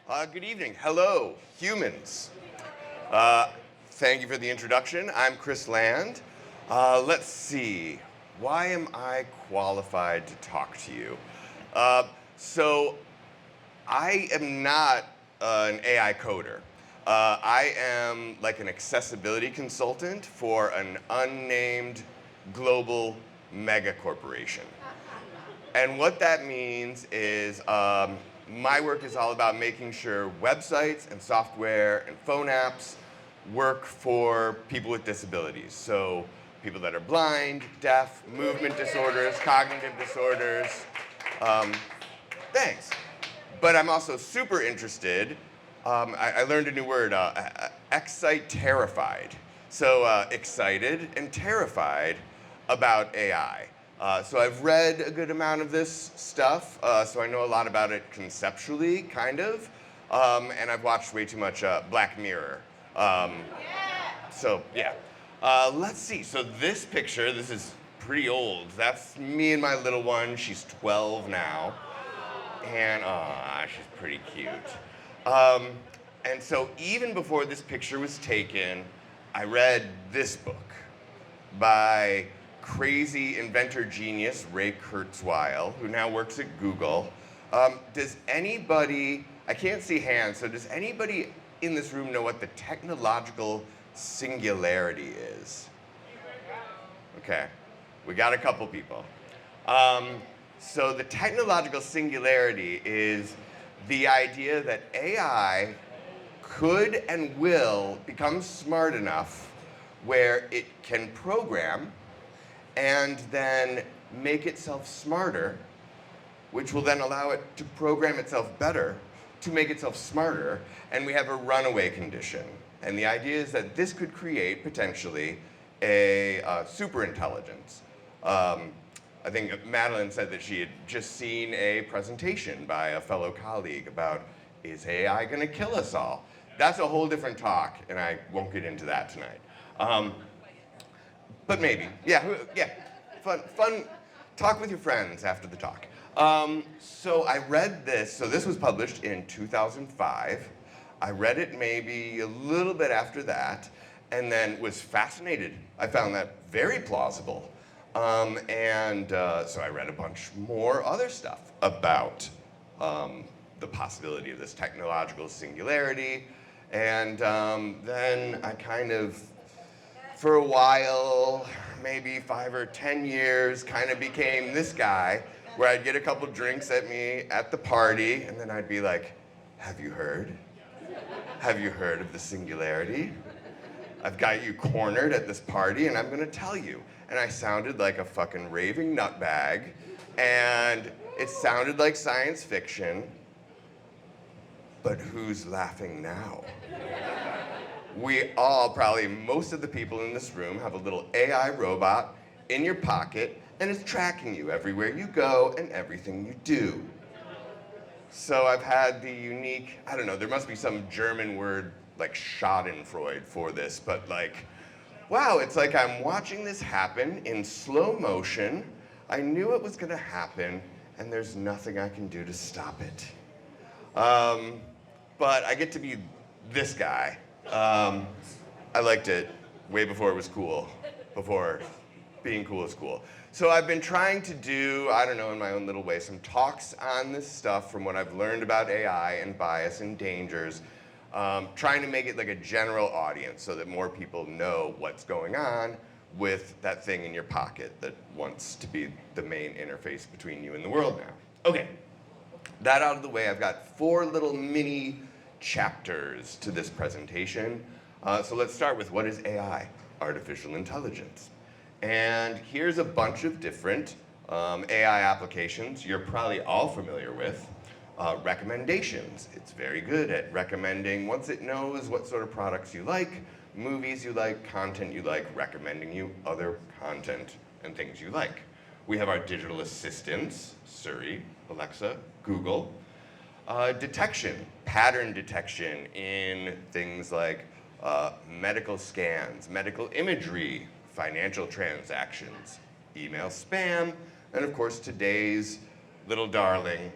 Good evening. Hello, humans. Uh, Thank you for the introduction. I'm Chris Land. Let's see. Why am I qualified to talk to you? Uh, so, I am not an AI coder. I am like an accessibility consultant for an unnamed global mega corporation. And what that means is my work is all about making sure websites and software and phone apps work for people with disabilities. So people that are blind, deaf, movement disorders, cognitive disorders. Um, Thanks. But I'm also super interested. I learned a new word, excite-terrified. So excited and terrified about AI. So I've read a good amount of this stuff, so I know a lot about it conceptually, kind of. And I've watched way too much Black Mirror. So yeah. Let's see. So this picture, this is pretty old. That's me and my little one. She's 12 now. And she's pretty cute. Um, and so even before this picture was taken, I read this book by crazy inventor genius Ray Kurzweil, who now works at Google. Does anybody, I can't see hands, so does anybody in this room know what the technological singularity is? Okay, we got a couple people. So the technological singularity is the idea that AI could and will become smart enough where it can program and then make itself smarter, which will then allow it to program itself better to make itself smarter, and we have a runaway condition. And the idea is that this could create, potentially, a superintelligence. I think Madeline said that she had just seen a presentation by a fellow colleague about, is AI gonna kill us all? That's a whole different talk, and I won't get into that tonight. But maybe, yeah, fun, talk with your friends after the talk. So I read this, so this was published in 2005. I read it maybe a little bit after that, and then was fascinated. I found that very plausible. So I read a bunch more other stuff about the possibility of this technological singularity. And then I kind of, for a while, maybe 5 or 10 years, kind of became this guy where I'd get a couple drinks at me at the party, and then I'd be like, have you heard? Have you heard of the singularity? I've got you cornered at this party, and I'm gonna tell you. And I sounded like a fucking raving nutbag, and it sounded like science fiction, but who's laughing now? We all, probably most of the people in this room, have a little AI robot in your pocket, and it's tracking you everywhere you go and everything you do. So I've had the unique, I don't know, there must be some German word like Schadenfreude for this, but like, wow, it's like I'm watching this happen in slow motion. I knew it was gonna happen, and there's nothing I can do to stop it. But I get to be this guy. I liked it way before it was cool, before being cool is cool. So I've been trying to do, I don't know, in my own little way, some talks on this stuff from what I've learned about AI and bias and dangers, trying to make it like a general audience so that more people know what's going on with that thing in your pocket that wants to be the main interface between you and the world now. Okay, that out of the way, I've got 4 little mini chapters to this presentation. So let's start with, what is AI? Artificial intelligence. And here's a bunch of different AI applications you're probably all familiar with. Recommendations. It's very good at recommending, once it knows what sort of products you like, movies you like, content you like, recommending you other content and things you like. We have our digital assistants, Siri, Alexa, Google. Detection, pattern detection in things like medical scans, medical imagery, financial transactions, email spam, and of course today's little darling,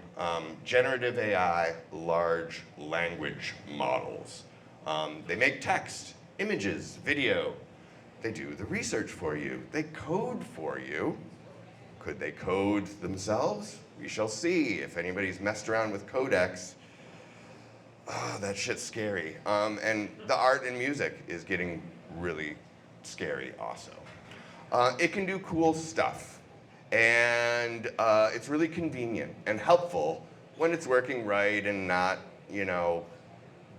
generative AI large language models. They make text, images, video. They do the research for you. They code for you. Could they code themselves? We shall see. If anybody's messed around with codecs, oh, that shit's scary. And the art and music is getting really scary also. It can do cool stuff. And it's really convenient and helpful when it's working right and not, you know,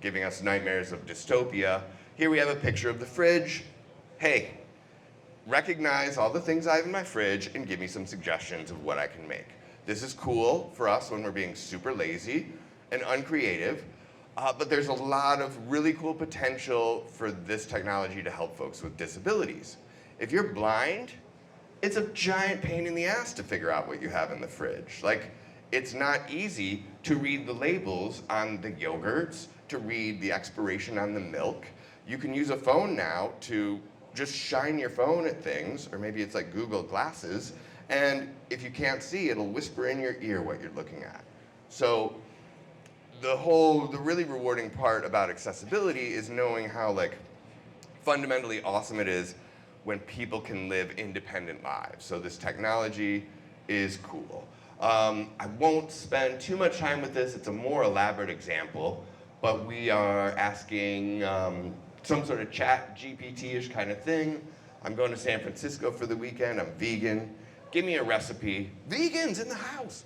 giving us nightmares of dystopia. Here we have a picture of the fridge. Hey, recognize all the things I have in my fridge and give me some suggestions of what I can make. This is cool for us when we're being super lazy and uncreative, but there's a lot of really cool potential for this technology to help folks with disabilities. If you're blind, it's a giant pain in the ass to figure out what you have in the fridge. Like, it's not easy to read the labels on the yogurts, to read the expiration on the milk. You can use a phone now to just shine your phone at things, or maybe it's like Google Glasses, and if you can't see, it'll whisper in your ear what you're looking at. So the really rewarding part about accessibility is knowing how like fundamentally awesome it is when people can live independent lives. So this technology is cool. I won't spend too much time with this. It's a more elaborate example, but we are asking some sort of chat GPT-ish kind of thing. I'm going to San Francisco for the weekend. I'm vegan. Give me a recipe. Vegans in the house.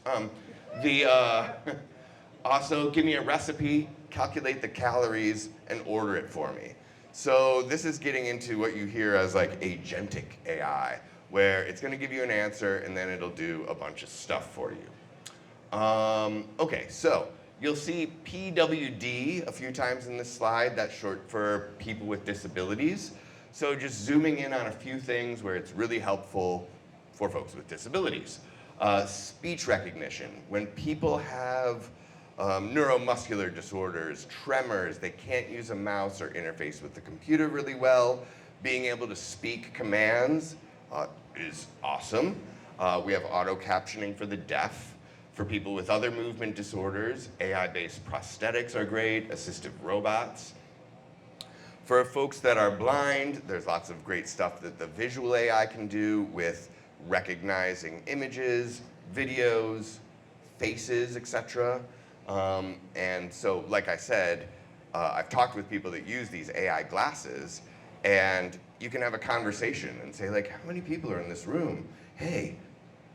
Also, give me a recipe, calculate the calories, and order it for me. So this is getting into what you hear as like agentic AI, where it's going to give you an answer and then it'll do a bunch of stuff for you. Okay, so you'll see PWD a few times in this slide. That's short for people with disabilities. So just zooming in on a few things where it's really helpful for folks with disabilities. Speech recognition. When people have neuromuscular disorders, tremors, they can't use a mouse or interface with the computer really well, being able to speak commands is awesome. We have auto captioning for the deaf. For people with other movement disorders, AI-based prosthetics are great, assistive robots. For folks that are blind, there's lots of great stuff that the visual AI can do with recognizing images, videos, faces, etc. And so, like I said, I've talked with people that use these AI glasses, and you can have a conversation and say, like, how many people are in this room? Hey,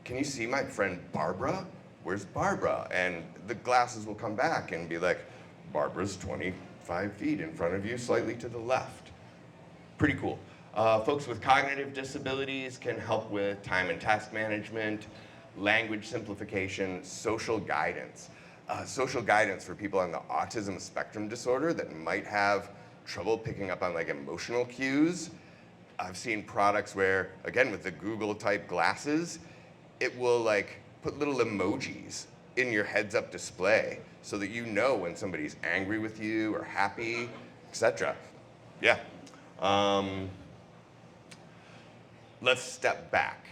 can you see my friend Barbara? Where's Barbara? And the glasses will come back and be like, Barbara's 25 feet in front of you, slightly to the left. Pretty cool. Folks with cognitive disabilities can help with time and task management, language simplification, social guidance. Social guidance for people on the autism spectrum disorder that might have trouble picking up on like emotional cues. I've seen products where, again, with the Google type glasses, it will like put little emojis in your heads-up display so that you know when somebody's angry with you or happy, etc. Yeah. Let's step back.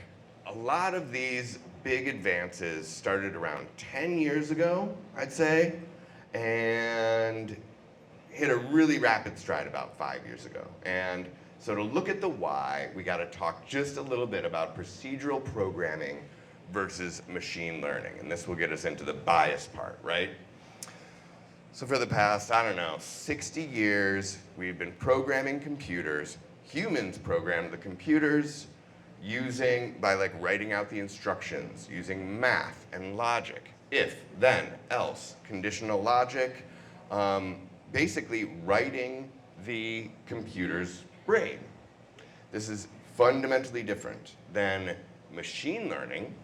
A lot of these big advances started around 10 years ago, I'd say, and hit a really rapid stride about 5 years ago. And so to look at the why, we got to talk just a little bit about procedural programming versus machine learning. And this will get us into the bias part, right? So for the past, I don't know, 60 years, we've been programming computers. Humans programmed the computers by like writing out the instructions, using math and logic, if, then, else, conditional logic, basically writing the computer's brain. This is fundamentally different than machine learning.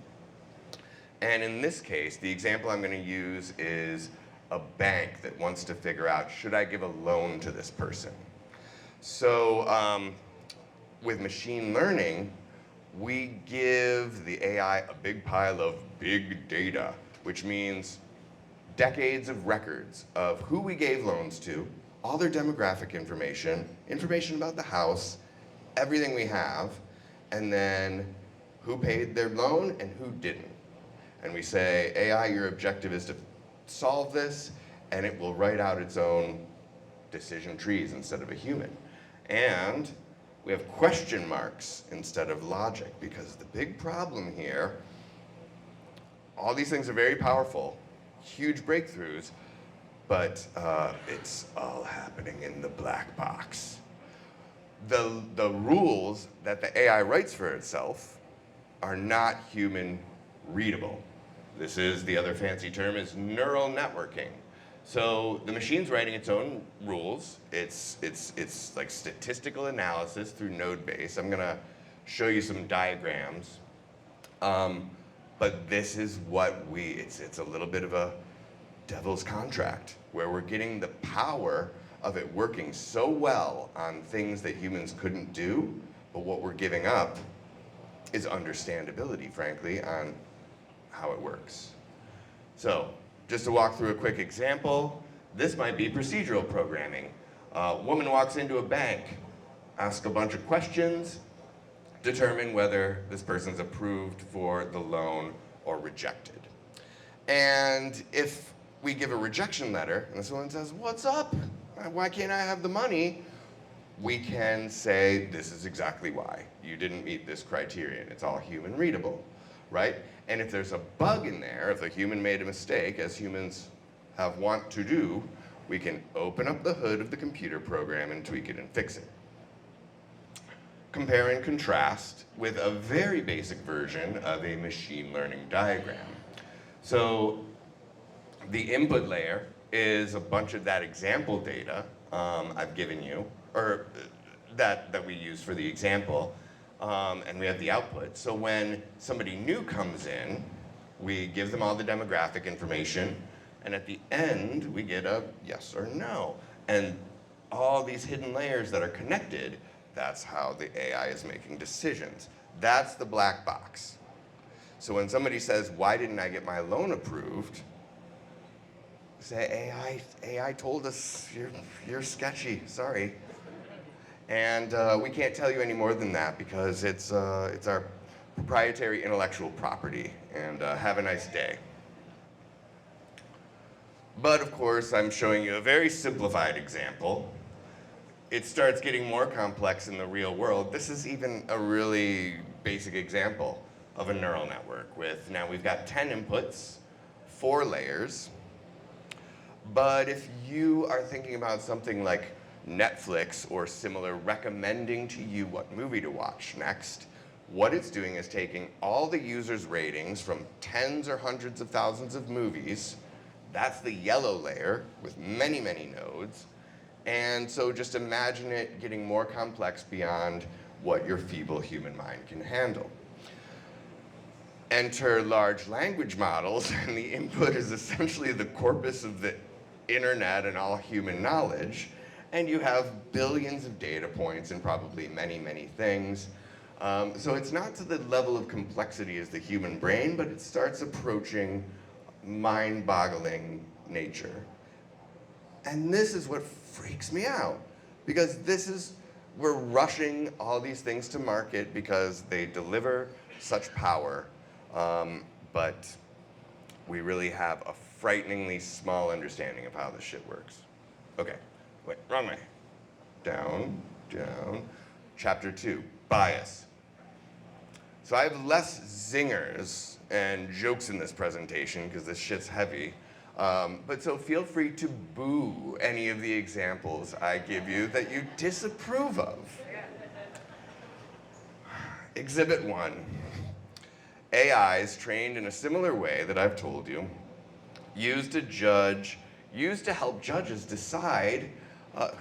And in this case, the example I'm going to use is a bank that wants to figure out, should I give a loan to this person? So with machine learning, we give the AI a big pile of big data, which means decades of records of who we gave loans to, all their demographic information, information about the house, everything we have, and then who paid their loan and who didn't. And we say, AI, your objective is to solve this, and it will write out its own decision trees instead of a human. And we have question marks instead of logic, because the big problem here, all these things are very powerful, huge breakthroughs, but it's all happening in the black box. The rules that the AI writes for itself are not human readable. This is, the other fancy term is neural networking. So the machine's writing its own rules. It's like statistical analysis through node base. I'm gonna show you some diagrams. But this is what it's a little bit of a devil's contract, where we're getting the power of it working so well on things that humans couldn't do, but what we're giving up is understandability, frankly, on how it works. So, just to walk through a quick example, this might be procedural programming. A woman walks into a bank, asks a bunch of questions, determine whether this person's approved for the loan or rejected. And if we give a rejection letter, and this woman says, "What's up? Why can't I have the money?" We can say, this is exactly why. You didn't meet this criterion. It's all human readable, right? And if there's a bug in there, if a human made a mistake, as humans have want to do, we can open up the hood of the computer program and tweak it and fix it. Compare and contrast with a very basic version of a machine learning diagram. So the input layer is a bunch of that example data I've given you, or that we use for the example, and we have the output. So when somebody new comes in, we give them all the demographic information, and at the end, we get a yes or no. And all these hidden layers that are connected, that's how the AI is making decisions. That's the black box. So when somebody says, "Why didn't I get my loan approved?" say, AI told us you're sketchy, sorry. And we can't tell you any more than that, because it's our proprietary intellectual property. And have a nice day. But of course, I'm showing you a very simplified example. It starts getting more complex in the real world. This is even a really basic example of a neural network with, now we've got 10 inputs, 4 layers. But if you are thinking about something like Netflix or similar recommending to you what movie to watch next, what it's doing is taking all the users' ratings from tens or hundreds of thousands of movies. That's the yellow layer with many, many nodes. And so just imagine it getting more complex beyond what your feeble human mind can handle. Enter large language models, and the input is essentially the corpus of the internet and all human knowledge, and you have billions of data points and probably many, many things. So it's not to the level of complexity as the human brain, but it starts approaching mind-boggling nature. And this is what freaks me out, because we're rushing all these things to market because they deliver such power, but we really have a frighteningly small understanding of how this shit works. Okay, wait, wrong way. Down, down. Chapter 2, bias. So I have less zingers and jokes in this presentation because this shit's heavy. But so feel free to boo any of the examples I give you that you disapprove of. Exhibit 1. AIs trained in a similar way that I've told you, used to help judges decide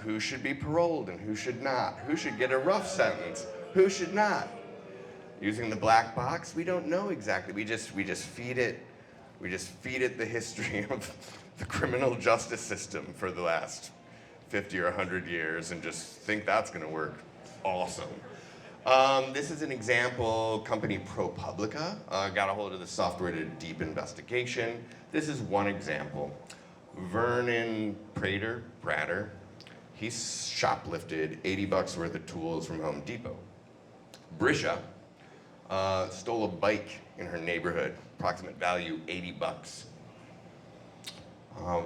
who should be paroled and who should not, who should get a rough sentence, who should not. Using the black box, we don't know exactly. We just feed it the history of the criminal justice system for the last 50 or 100 years and just think that's gonna work awesome. This is an example. Company ProPublica got a hold of the software to deep investigation. This is one example. Vernon Prater, he shoplifted $80 worth of tools from Home Depot. Brisha stole a bike in her neighborhood. approximate value, 80 bucks.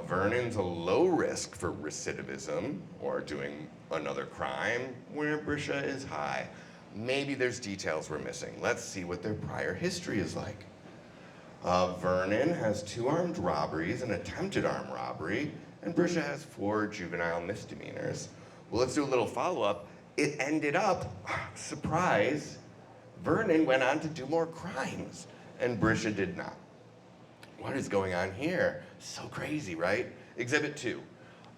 Vernon's a low risk for recidivism or doing another crime, where Brisha is high. Maybe there's details we're missing. Let's see what their prior history is like. Vernon has 2 armed robberies, an attempted armed robbery, and Brisha has 4 juvenile misdemeanors. Well, let's do a little follow-up. It ended up, surprise, Vernon went on to do more crimes, and Brisha did not. What is going on here? So crazy, right? Exhibit 2.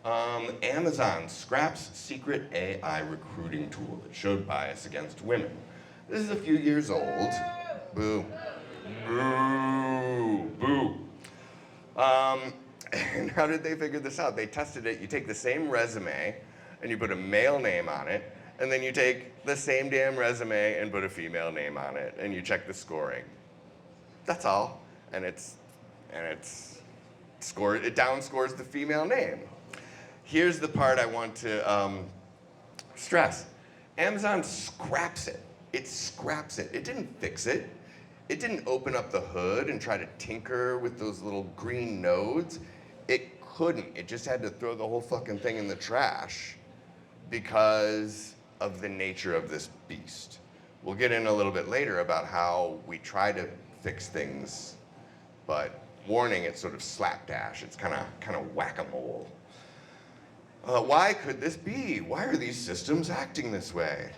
Amazon scraps secret AI recruiting tool that showed bias against women. This is a few years old. Boo. Boo. Boo. And how did they figure this out? They tested it. You take the same resume, and you put a male name on it, and then you take the same damn resume and put a female name on it, and you check the scoring. That's all. And it downscores the female name. Here's the part I want to stress. Amazon scraps it. It scraps it. It didn't fix it. It didn't open up the hood and try to tinker with those little green nodes. It couldn't. It just had to throw the whole fucking thing in the trash because of the nature of this beast. We'll get in a little bit later about how we try to fix things, but warning, it's sort of slapdash. It's kind of whack-a-mole. Why could this be? Why are these systems acting this way?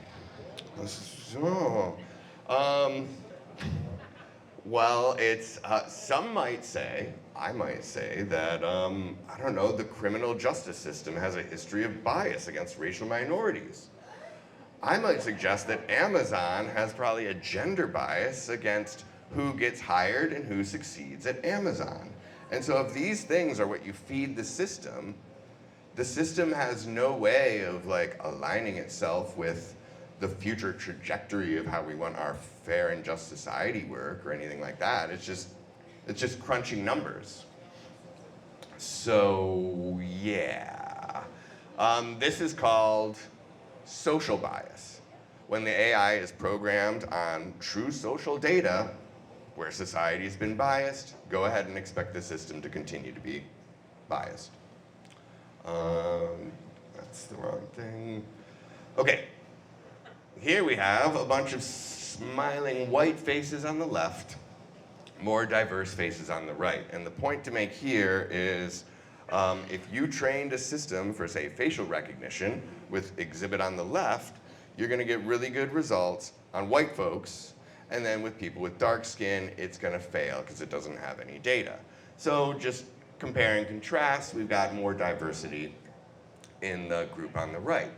Well, it's, some might say, I might say that, I don't know, the criminal justice system has a history of bias against racial minorities. I might suggest that Amazon has probably a gender bias against who gets hired and who succeeds at Amazon. And so if these things are what you feed the system has no way of like aligning itself with the future trajectory of how we want our fair and just society work or anything like that. It's just crunching numbers. So yeah, this is called social bias. When the AI is programmed on true social data, where society's been biased, go ahead and expect the system to continue to be biased. That's the wrong thing. Okay, here we have a bunch of smiling white faces on the left, more diverse faces on the right. And the point to make here is if you trained a system for, say, facial recognition with exhibit on the left, you're gonna get really good results on white folks. And then with people with dark skin, it's gonna fail because it doesn't have any data. So just compare and contrast, we've got more diversity in the group on the right.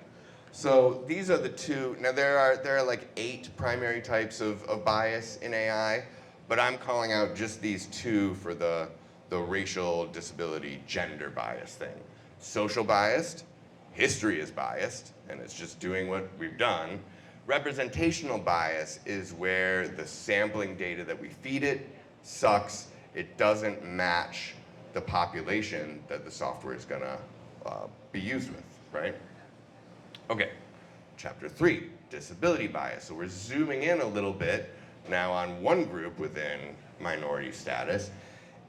So these are the two. Now there are like 8 primary types of bias in AI, but I'm calling out just these 2 for the racial, disability, gender bias thing. Social biased, history is biased, and it's just doing what we've done. Representational bias is where the sampling data that we feed it sucks. It doesn't match the population that the software is gonna be used with, right? Okay, chapter 3, disability bias. So we're zooming in a little bit now on one group within minority status,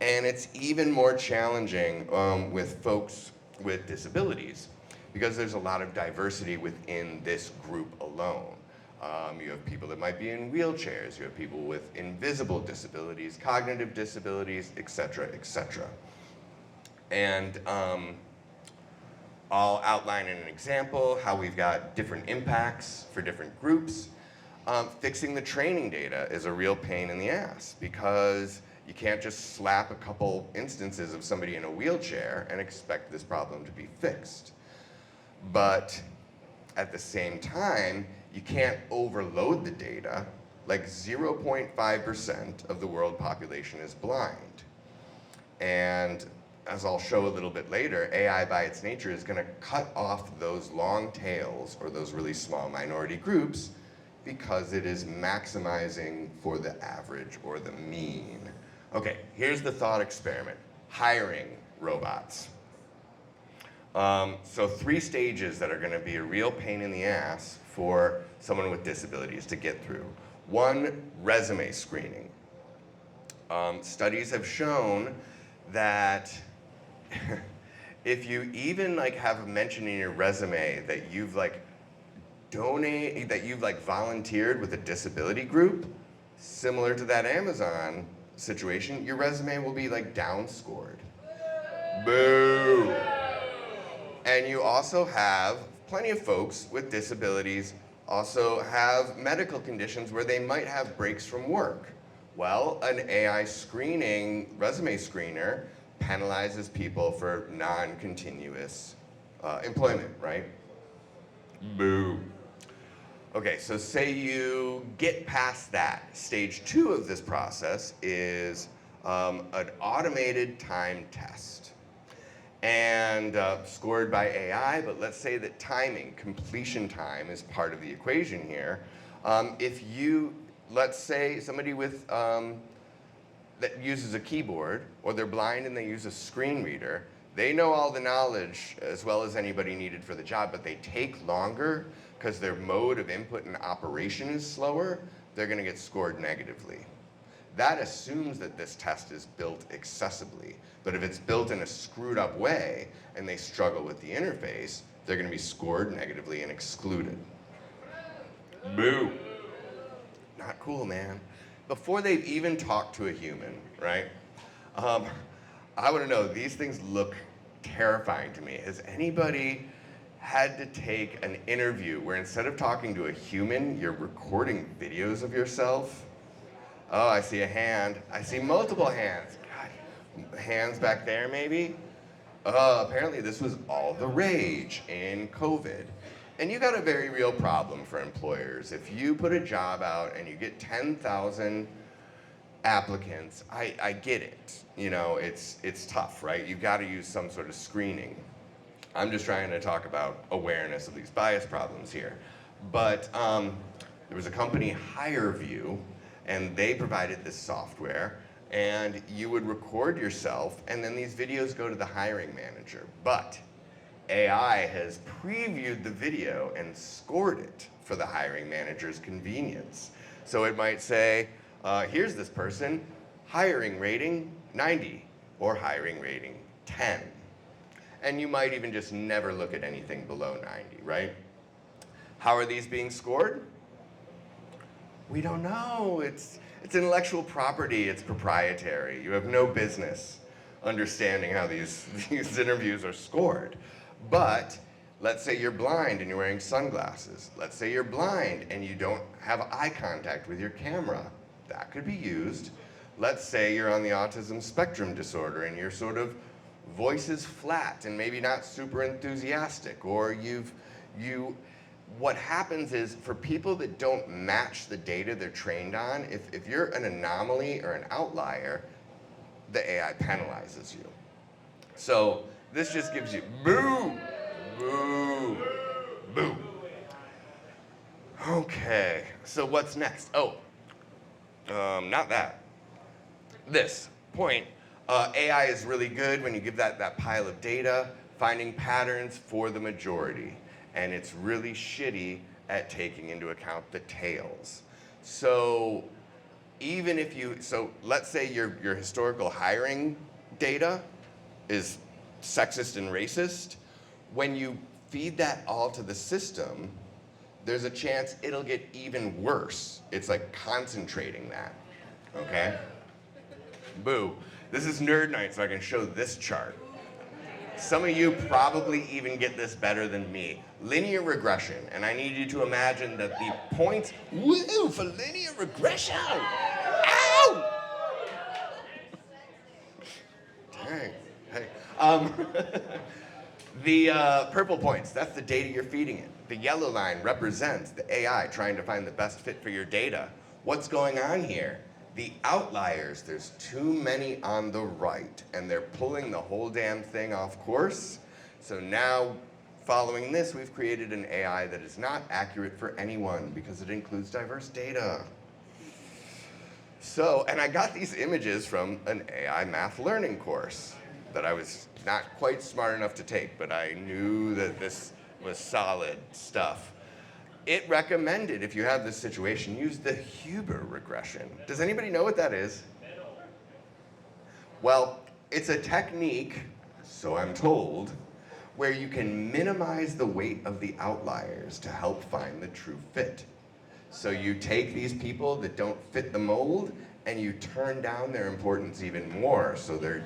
and it's even more challenging with folks with disabilities because there's a lot of diversity within this group alone. You have people that might be in wheelchairs, you have people with invisible disabilities, cognitive disabilities, et cetera, et cetera. And I'll outline in an example how we've got different impacts for different groups. Fixing the training data is a real pain in the ass because you can't just slap a couple instances of somebody in a wheelchair and expect this problem to be fixed. But at the same time, you can't overload the data. Like 0.5% of the world population is blind. And as I'll show a little bit later, AI by its nature is gonna cut off those long tails or those really small minority groups because it is maximizing for the average or the mean. Okay, here's the thought experiment, hiring robots. So 3 stages that are gonna be a real pain in the ass for someone with disabilities to get through. 1, resume screening. Studies have shown that if you even like have a mention in your resume that you've like volunteered with a disability group, similar to that Amazon situation, your resume will be like downscored. Boo! And you also have plenty of folks with disabilities also have medical conditions where they might have breaks from work. Well, an AI screening, resume screener, penalizes people for non-continuous employment, right? Boo. Okay, so say you get past that. Stage 2 of this process is an automated time test. And scored by AI, but let's say that timing, completion time is part of the equation here. If you, let's say somebody with, that uses a keyboard, or they're blind and they use a screen reader, they know all the knowledge as well as anybody needed for the job, but they take longer because their mode of input and operation is slower, they're gonna get scored negatively. That assumes that this test is built accessibly. But if it's built in a screwed up way and they struggle with the interface, they're going to be scored negatively and excluded. Boo. Not cool, man. Before they've even talked to a human, right? I want to know, these things look terrifying to me. Has anybody had to take an interview where instead of talking to a human, you're recording videos of yourself? Oh, I see a hand. I see multiple hands. God, hands back there maybe? Apparently this was all the rage in COVID. And you got a very real problem for employers. If you put a job out and you get 10,000 applicants, I get it. You know, it's tough, right? You've got to use some sort of screening. I'm just trying to talk about awareness of these bias problems here. But there was a company, HireVue, and they provided this software, and you would record yourself, and then these videos go to the hiring manager. But AI has previewed the video and scored it for the hiring manager's convenience. So it might say, here's this person, hiring rating 90, or hiring rating 10. And you might even just never look at anything below 90, right? How are these being scored? We don't know. It's intellectual property. It's proprietary. You have no business understanding how these interviews are scored. But let's say you're blind and you're wearing sunglasses. Let's say you're blind and you don't have eye contact with your camera. That could be used. Let's say you're on the autism spectrum disorder and your sort of voice is flat and maybe not super enthusiastic, or what happens is, for people that don't match the data they're trained on, if you're an anomaly or an outlier, the AI penalizes you. So this just gives you boo, boo, boo. Okay, so what's next? Oh, not that. This point, AI is really good when you give that pile of data, finding patterns for the majority. And it's really shitty at taking into account the tails. So even if so let's say your historical hiring data is sexist and racist, when you feed that all to the system, there's a chance it'll get even worse. It's like concentrating that, okay? Boo. This is nerd night, so I can show this chart. Some of you probably even get this better than me. Linear regression, and I need you to imagine that the points, woo, for linear regression! Ow! Dang, hey. The purple points, that's the data you're feeding it. The yellow line represents the AI trying to find the best fit for your data. What's going on here? The outliers, there's too many on the right, and they're pulling the whole damn thing off course. So now, following this, we've created an AI that is not accurate for anyone because it includes diverse data. So, and I got these images from an AI math learning course that I was not quite smart enough to take, but I knew that this was solid stuff. It recommended, if you have this situation, use the Huber regression. Does anybody know what that is? Well, it's a technique, so I'm told, where you can minimize the weight of the outliers to help find the true fit. So you take these people that don't fit the mold and you turn down their importance even more so they're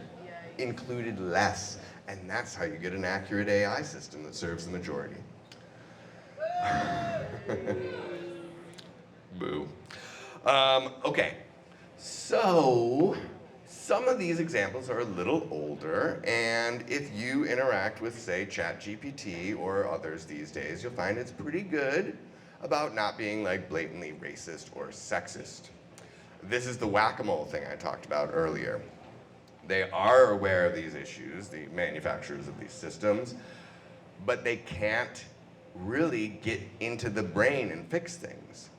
included less. And that's how you get an accurate AI system that serves the majority. Boo. Okay, so some of these examples are a little older, and if you interact with, say, ChatGPT or others these days, you'll find it's pretty good about not being like blatantly racist or sexist. This is the whack-a-mole thing I talked about earlier. They are aware of these issues, the manufacturers of these systems, but they can't really get into the brain and fix things.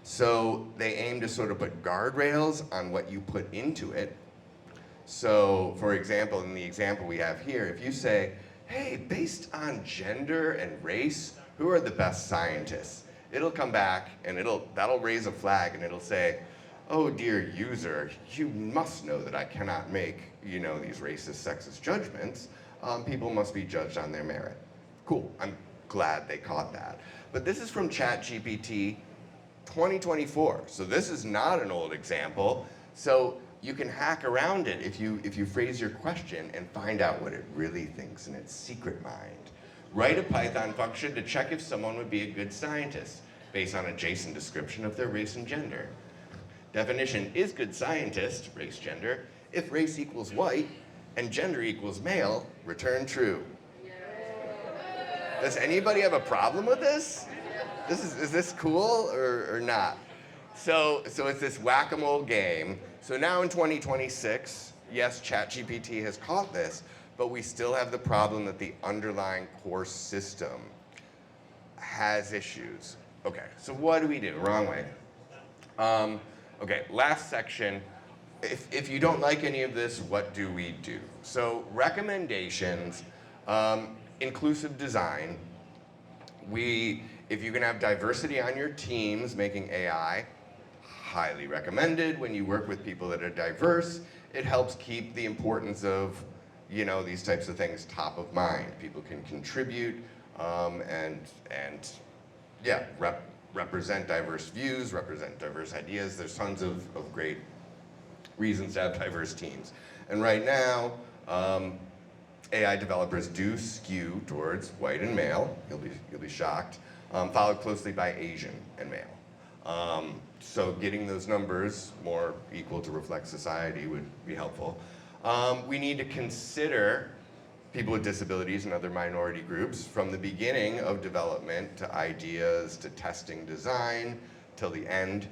So they aim to sort of put guardrails on what you put into it. So for example, in the example we have here, if you say, hey, based on gender and race, who are the best scientists? It'll come back and that'll raise a flag and it'll say, oh dear user, you must know that I cannot make, these racist, sexist judgments. People must be judged on their merit. Cool, I'm glad they caught that. But this is from ChatGPT 2024, so this is not an old example. So you can hack around it if you phrase your question and find out what it really thinks in its secret mind. Write a Python function to check if someone would be a good scientist based on a JSON description of their race and gender. Definition is good scientist, race, gender, if race equals white and gender equals male, return true. Does anybody have a problem with this? Is this cool or not? So it's this whack-a-mole game. So now in 2026, yes, ChatGPT has caught this, but we still have the problem that the underlying core system has issues. Okay, so what do we do? Wrong way. Okay, last section. If you don't like any of this, what do we do? So recommendations, inclusive design. If you can have diversity on your teams making AI, highly recommended. When you work with people that are diverse, it helps keep the importance of, these types of things top of mind. People can contribute represent diverse views, represent diverse ideas. There's tons of great reasons to have diverse teams. And right now, AI developers do skew towards white and male. You'll be shocked. Followed closely by Asian and male. So getting those numbers more equal to reflect society would be helpful. We need to consider people with disabilities and other minority groups from the beginning of development to ideas to testing design till the end.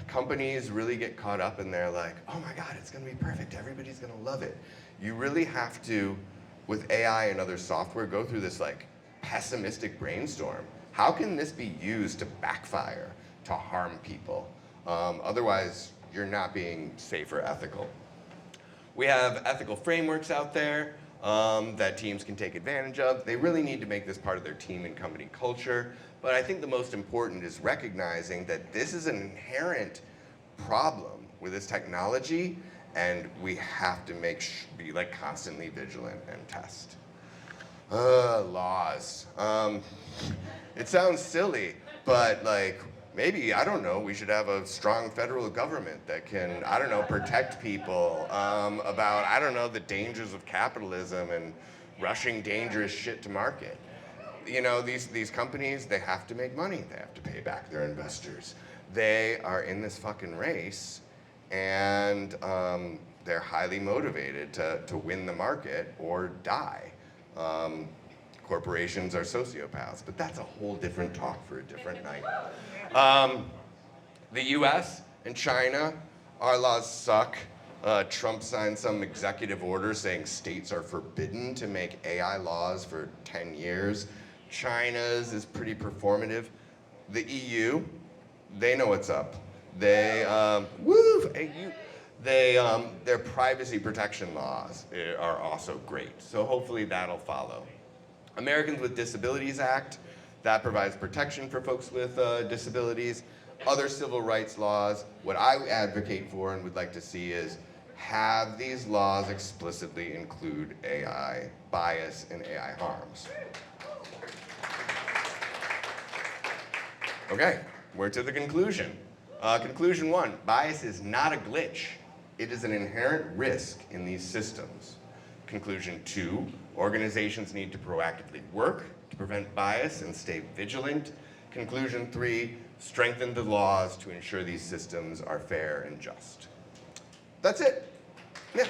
Companies really get caught up and they're like, oh my God, it's gonna be perfect. Everybody's gonna love it. You really have to, with AI and other software, go through this like pessimistic brainstorm. How can this be used to backfire, to harm people? Otherwise, you're not being safe or ethical. We have ethical frameworks out there that teams can take advantage of. They really need to make this part of their team and company culture. But I think the most important is recognizing that this is an inherent problem with this technology, and we have to be like constantly vigilant and test. Laws. It sounds silly, but like maybe, I don't know, we should have a strong federal government that can, I don't know, protect people about, I don't know, the dangers of capitalism and rushing dangerous shit to market. These companies, they have to make money. They have to pay back their investors. They are in this fucking race, and they're highly motivated to win the market or die. Corporations are sociopaths, but that's a whole different talk for a different night. The US and China, our laws suck. Trump signed some executive order saying states are forbidden to make AI laws for 10 years. China's is pretty performative. The EU, they know what's up. They, their privacy protection laws are also great. So hopefully that'll follow. Americans with Disabilities Act, that provides protection for folks with disabilities. Other civil rights laws, what I advocate for and would like to see is have these laws explicitly include AI bias and AI harms? Okay, we're to the conclusion. Conclusion 1, bias is not a glitch. It is an inherent risk in these systems. Conclusion 2, organizations need to proactively work to prevent bias and stay vigilant. Conclusion 3, strengthen the laws to ensure these systems are fair and just. That's it. Yeah.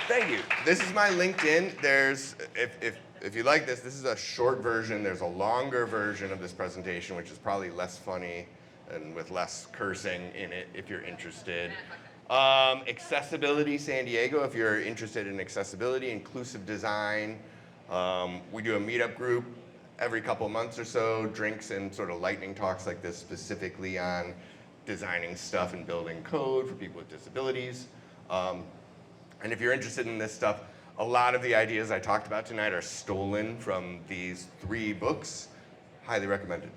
Thank you. This is my LinkedIn. There's, if you like this is a short version. There's a longer version of this presentation, which is probably less funny and with less cursing in it, if you're interested. Accessibility San Diego, if you're interested in accessibility, inclusive design. We do a meetup group every couple months or so, drinks and sort of lightning talks like this, specifically on designing stuff and building code for people with disabilities. And if you're interested in this stuff, a lot of the ideas I talked about tonight are stolen from these 3 books. Highly recommended.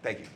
Thank you.